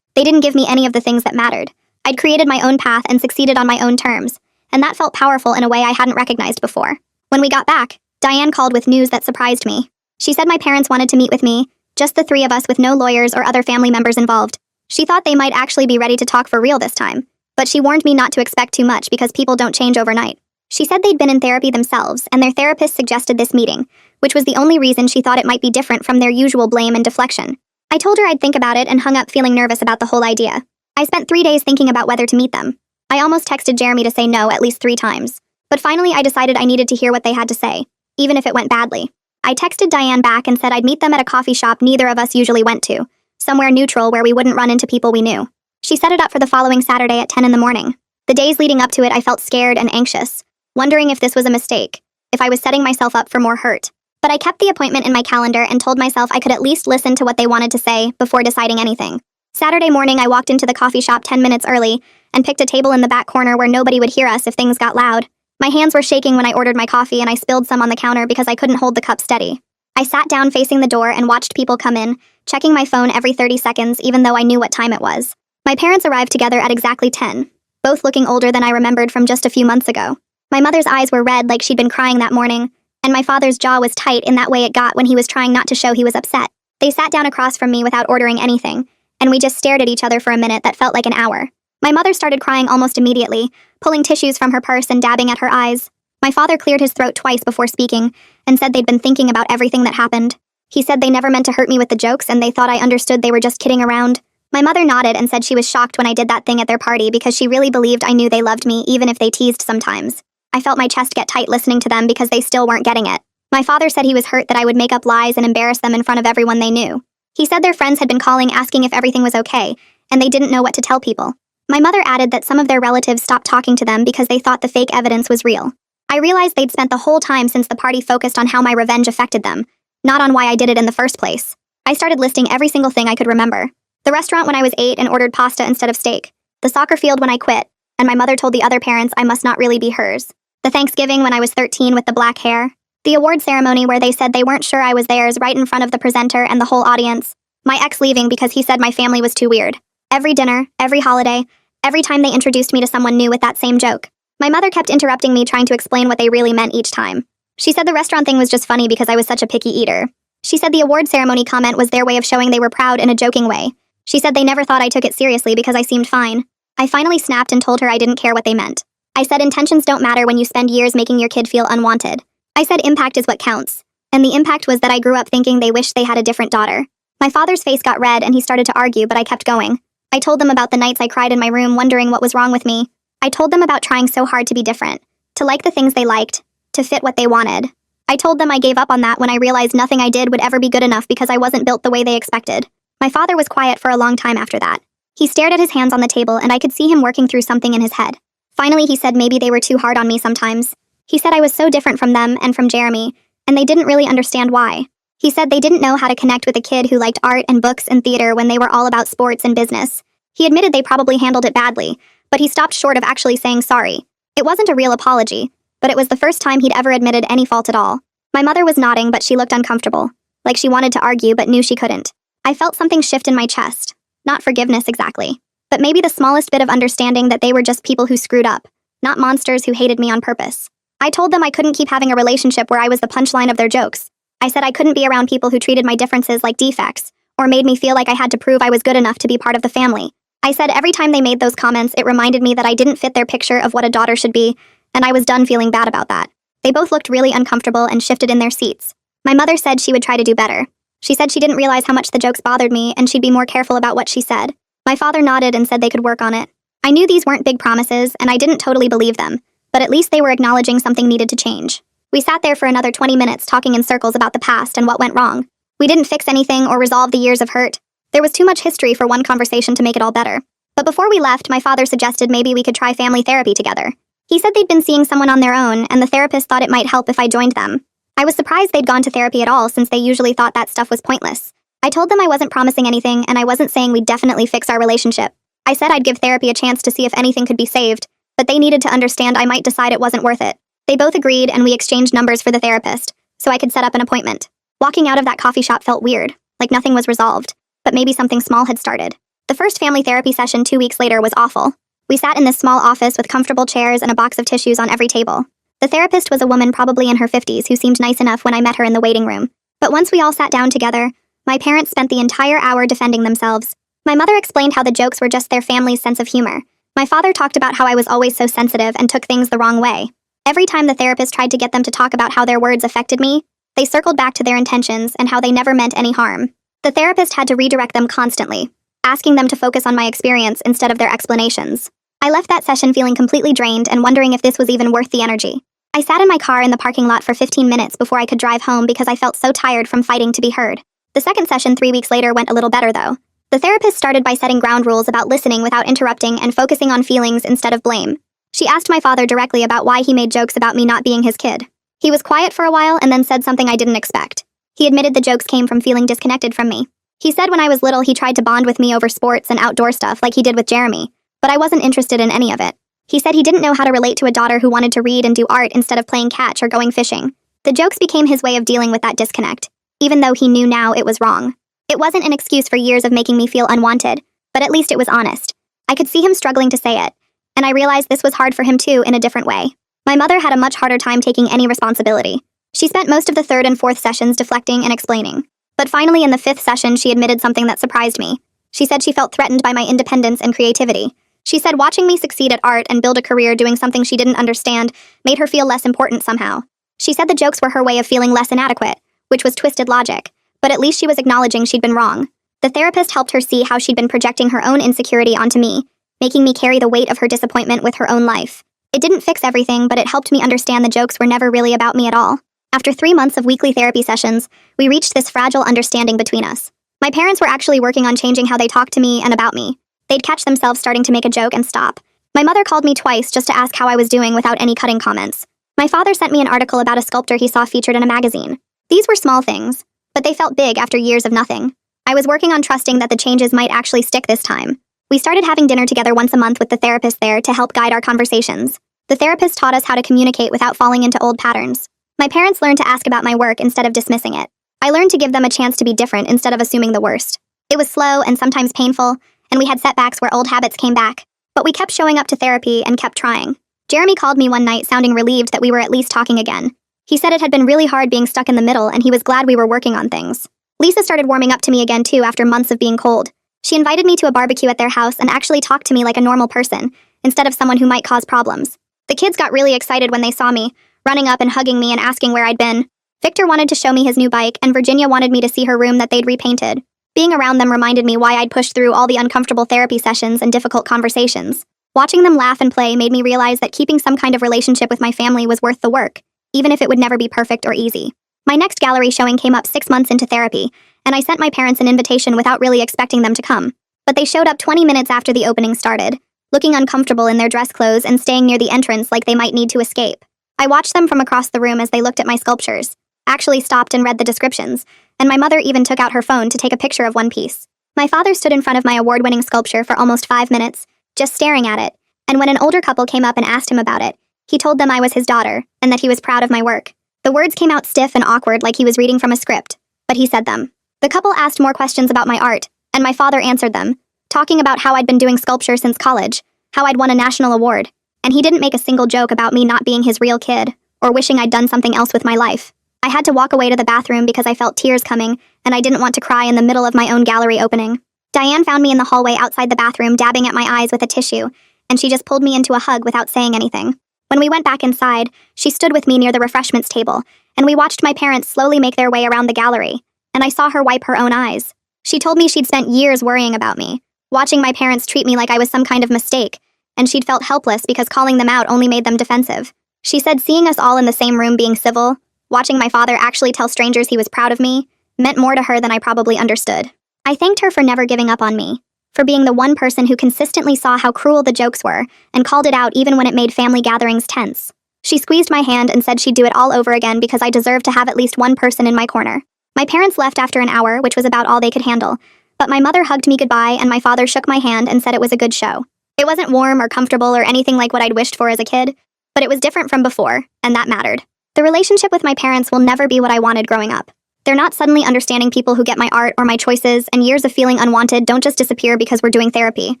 They didn't give me any of the things that mattered. I'd created my own path and succeeded on my own terms, and that felt powerful in a way I hadn't recognized before. When we got back, Diane called with news that surprised me. She said my parents wanted to meet with me, just the three of us with no lawyers or other family members involved. She thought they might actually be ready to talk for real this time, but she warned me not to expect too much because people don't change overnight. She said they'd been in therapy themselves, and their therapist suggested this meeting, which was the only reason she thought it might be different from their usual blame and deflection. I told her I'd think about it and hung up feeling nervous about the whole idea. I spent 3 days thinking about whether to meet them. I almost texted Jeremy to say no at least 3 times. But finally I decided I needed to hear what they had to say, even if it went badly. I texted Diane back and said I'd meet them at a coffee shop neither of us usually went to, somewhere neutral where we wouldn't run into people we knew. She set it up for the following Saturday at 10 in the morning. The days leading up to it I felt scared and anxious, wondering if this was a mistake, if I was setting myself up for more hurt. But I kept the appointment in my calendar and told myself I could at least listen to what they wanted to say before deciding anything. Saturday morning I walked into the coffee shop 10 minutes early and picked a table in the back corner where nobody would hear us if things got loud. My hands were shaking when I ordered my coffee and I spilled some on the counter because I couldn't hold the cup steady. I sat down facing the door and watched people come in, checking my phone every 30 seconds even though I knew what time it was. My parents arrived together at exactly 10, both looking older than I remembered from just a few months ago. My mother's eyes were red like she'd been crying that morning, and my father's jaw was tight in that way it got when he was trying not to show he was upset. They sat down across from me without ordering anything, and we just stared at each other for a minute that felt like an hour. My mother started crying almost immediately, pulling tissues from her purse and dabbing at her eyes. My father cleared his throat twice before speaking, and said they'd been thinking about everything that happened. He said they never meant to hurt me with the jokes and they thought I understood they were just kidding around. My mother nodded and said she was shocked when I did that thing at their party because she really believed I knew they loved me even if they teased sometimes. I felt my chest get tight listening to them because they still weren't getting it. My father said he was hurt that I would make up lies and embarrass them in front of everyone they knew. He said their friends had been calling asking if everything was okay, and they didn't know what to tell people. My mother added that some of their relatives stopped talking to them because they thought the fake evidence was real. I realized they'd spent the whole time since the party focused on how my revenge affected them, not on why I did it in the first place. I started listing every single thing I could remember. The restaurant when I was 8 and ordered pasta instead of steak. The soccer field when I quit, and my mother told the other parents I must not really be hers. The Thanksgiving when I was 13 with the black hair. The award ceremony where they said they weren't sure I was theirs right in front of the presenter and the whole audience. My ex leaving because he said my family was too weird. Every dinner, every holiday, every time they introduced me to someone new with that same joke. My mother kept interrupting me trying to explain what they really meant each time. She said the restaurant thing was just funny because I was such a picky eater. She said the award ceremony comment was their way of showing they were proud in a joking way. She said they never thought I took it seriously because I seemed fine. I finally snapped and told her I didn't care what they meant. I said intentions don't matter when you spend years making your kid feel unwanted. I said impact is what counts. And the impact was that I grew up thinking they wished they had a different daughter. My father's face got red and he started to argue, but I kept going. I told them about the nights I cried in my room wondering what was wrong with me. I told them about trying so hard to be different, to like the things they liked, to fit what they wanted. I told them I gave up on that when I realized nothing I did would ever be good enough because I wasn't built the way they expected. My father was quiet for a long time after that. He stared at his hands on the table and I could see him working through something in his head. Finally, he said maybe they were too hard on me sometimes. He said I was so different from them and from Jeremy, and they didn't really understand why. He said they didn't know how to connect with a kid who liked art and books and theater when they were all about sports and business. He admitted they probably handled it badly, but he stopped short of actually saying sorry. It wasn't a real apology, but it was the first time he'd ever admitted any fault at all. My mother was nodding, but she looked uncomfortable, like she wanted to argue but knew she couldn't. I felt something shift in my chest. Not forgiveness exactly, but maybe the smallest bit of understanding that they were just people who screwed up, not monsters who hated me on purpose. I told them I couldn't keep having a relationship where I was the punchline of their jokes. I said I couldn't be around people who treated my differences like defects, or made me feel like I had to prove I was good enough to be part of the family. I said every time they made those comments, it reminded me that I didn't fit their picture of what a daughter should be, and I was done feeling bad about that. They both looked really uncomfortable and shifted in their seats. My mother said she would try to do better. She said she didn't realize how much the jokes bothered me, and she'd be more careful about what she said. My father nodded and said they could work on it. I knew these weren't big promises, and I didn't totally believe them, but at least they were acknowledging something needed to change. We sat there for another 20 minutes talking in circles about the past and what went wrong. We didn't fix anything or resolve the years of hurt. There was too much history for one conversation to make it all better. But before we left, my father suggested maybe we could try family therapy together. He said they'd been seeing someone on their own, and the therapist thought it might help if I joined them. I was surprised they'd gone to therapy at all, since they usually thought that stuff was pointless. I told them I wasn't promising anything, and I wasn't saying we'd definitely fix our relationship. I said I'd give therapy a chance to see if anything could be saved, but they needed to understand I might decide it wasn't worth it. They both agreed, and we exchanged numbers for the therapist, so I could set up an appointment. Walking out of that coffee shop felt weird, like nothing was resolved, but maybe something small had started. The first family therapy session 2 weeks later was awful. We sat in this small office with comfortable chairs and a box of tissues on every table. The therapist was a woman probably in her 50s who seemed nice enough when I met her in the waiting room. But once we all sat down together, my parents spent the entire hour defending themselves. My mother explained how the jokes were just their family's sense of humor. My father talked about how I was always so sensitive and took things the wrong way. Every time the therapist tried to get them to talk about how their words affected me, they circled back to their intentions and how they never meant any harm. The therapist had to redirect them constantly, asking them to focus on my experience instead of their explanations. I left that session feeling completely drained and wondering if this was even worth the energy. I sat in my car in the parking lot for 15 minutes before I could drive home because I felt so tired from fighting to be heard. The second session 3 weeks later went a little better though. The therapist started by setting ground rules about listening without interrupting and focusing on feelings instead of blame. She asked my father directly about why he made jokes about me not being his kid. He was quiet for a while and then said something I didn't expect. He admitted the jokes came from feeling disconnected from me. He said when I was little he tried to bond with me over sports and outdoor stuff like he did with Jeremy, but I wasn't interested in any of it. He said he didn't know how to relate to a daughter who wanted to read and do art instead of playing catch or going fishing. The jokes became his way of dealing with that disconnect, even though he knew now it was wrong. It wasn't an excuse for years of making me feel unwanted, but at least it was honest. I could see him struggling to say it, and I realized this was hard for him too in a different way. My mother had a much harder time taking any responsibility. She spent most of the third and fourth sessions deflecting and explaining. But finally in the fifth session she admitted something that surprised me. She said she felt threatened by my independence and creativity. She said watching me succeed at art and build a career doing something she didn't understand made her feel less important somehow. She said the jokes were her way of feeling less inadequate, which was twisted logic, but at least she was acknowledging she'd been wrong. The therapist helped her see how she'd been projecting her own insecurity onto me, making me carry the weight of her disappointment with her own life. It didn't fix everything, but it helped me understand the jokes were never really about me at all. After 3 months of weekly therapy sessions, we reached this fragile understanding between us. My parents were actually working on changing how they talked to me and about me. They'd catch themselves starting to make a joke and stop. My mother called me twice just to ask how I was doing without any cutting comments. My father sent me an article about a sculptor he saw featured in a magazine. These were small things, but they felt big after years of nothing. I was working on trusting that the changes might actually stick this time. We started having dinner together once a month with the therapist there to help guide our conversations. The therapist taught us how to communicate without falling into old patterns. My parents learned to ask about my work instead of dismissing it. I learned to give them a chance to be different instead of assuming the worst. It was slow and sometimes painful, and we had setbacks where old habits came back. But we kept showing up to therapy and kept trying. Jeremy called me one night sounding relieved that we were at least talking again. He said it had been really hard being stuck in the middle and he was glad we were working on things. Lisa started warming up to me again too after months of being cold. She invited me to a barbecue at their house and actually talked to me like a normal person, instead of someone who might cause problems. The kids got really excited when they saw me, running up and hugging me and asking where I'd been. Victor wanted to show me his new bike, and Virginia wanted me to see her room that they'd repainted. Being around them reminded me why I'd pushed through all the uncomfortable therapy sessions and difficult conversations. Watching them laugh and play made me realize that keeping some kind of relationship with my family was worth the work, even if it would never be perfect or easy. My next gallery showing came up 6 months into therapy, and I sent my parents an invitation without really expecting them to come. But they showed up 20 minutes after the opening started, looking uncomfortable in their dress clothes and staying near the entrance like they might need to escape. I watched them from across the room as they looked at my sculptures, actually stopped and read the descriptions, and my mother even took out her phone to take a picture of one piece. My father stood in front of my award-winning sculpture for almost 5 minutes, just staring at it, and when an older couple came up and asked him about it, he told them I was his daughter, and that he was proud of my work. The words came out stiff and awkward like he was reading from a script, but he said them. The couple asked more questions about my art, and my father answered them, talking about how I'd been doing sculpture since college, how I'd won a national award, and he didn't make a single joke about me not being his real kid, or wishing I'd done something else with my life. I had to walk away to the bathroom because I felt tears coming, and I didn't want to cry in the middle of my own gallery opening. Diane found me in the hallway outside the bathroom dabbing at my eyes with a tissue, and she just pulled me into a hug without saying anything. When we went back inside, she stood with me near the refreshments table, and we watched my parents slowly make their way around the gallery, and I saw her wipe her own eyes. She told me she'd spent years worrying about me, watching my parents treat me like I was some kind of mistake, and she'd felt helpless because calling them out only made them defensive. She said seeing us all in the same room being civil, watching my father actually tell strangers he was proud of me, meant more to her than I probably understood. I thanked her for never giving up on me, for being the one person who consistently saw how cruel the jokes were and called it out even when it made family gatherings tense. She squeezed my hand and said she'd do it all over again because I deserved to have at least one person in my corner. My parents left after an hour, which was about all they could handle, but my mother hugged me goodbye and my father shook my hand and said it was a good show. It wasn't warm or comfortable or anything like what I'd wished for as a kid, but it was different from before, and that mattered. The relationship with my parents will never be what I wanted growing up. They're not suddenly understanding people who get my art or my choices, and years of feeling unwanted don't just disappear because we're doing therapy.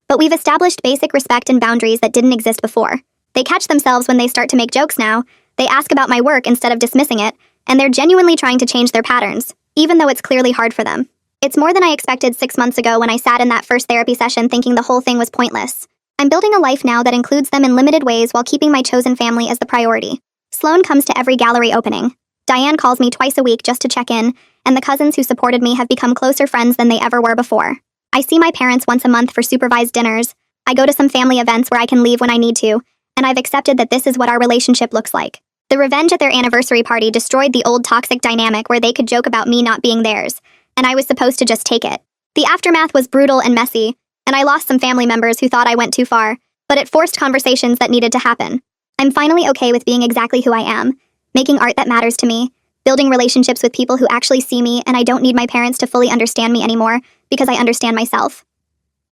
But we've established basic respect and boundaries that didn't exist before. They catch themselves when they start to make jokes now, they ask about my work instead of dismissing it, and they're genuinely trying to change their patterns, even though it's clearly hard for them. It's more than I expected 6 months ago when I sat in that first therapy session thinking the whole thing was pointless. I'm building a life now that includes them in limited ways while keeping my chosen family as the priority. Sloan comes to every gallery opening. Diane calls me twice a week just to check in, and the cousins who supported me have become closer friends than they ever were before. I see my parents once a month for supervised dinners. I go to some family events where I can leave when I need to, and I've accepted that this is what our relationship looks like. The revenge at their anniversary party destroyed the old toxic dynamic where they could joke about me not being theirs, and I was supposed to just take it. The aftermath was brutal and messy, and I lost some family members who thought I went too far, but it forced conversations that needed to happen. I'm finally okay with being exactly who I am, making art that matters to me, building relationships with people who actually see me, and I don't need my parents to fully understand me anymore because I understand myself.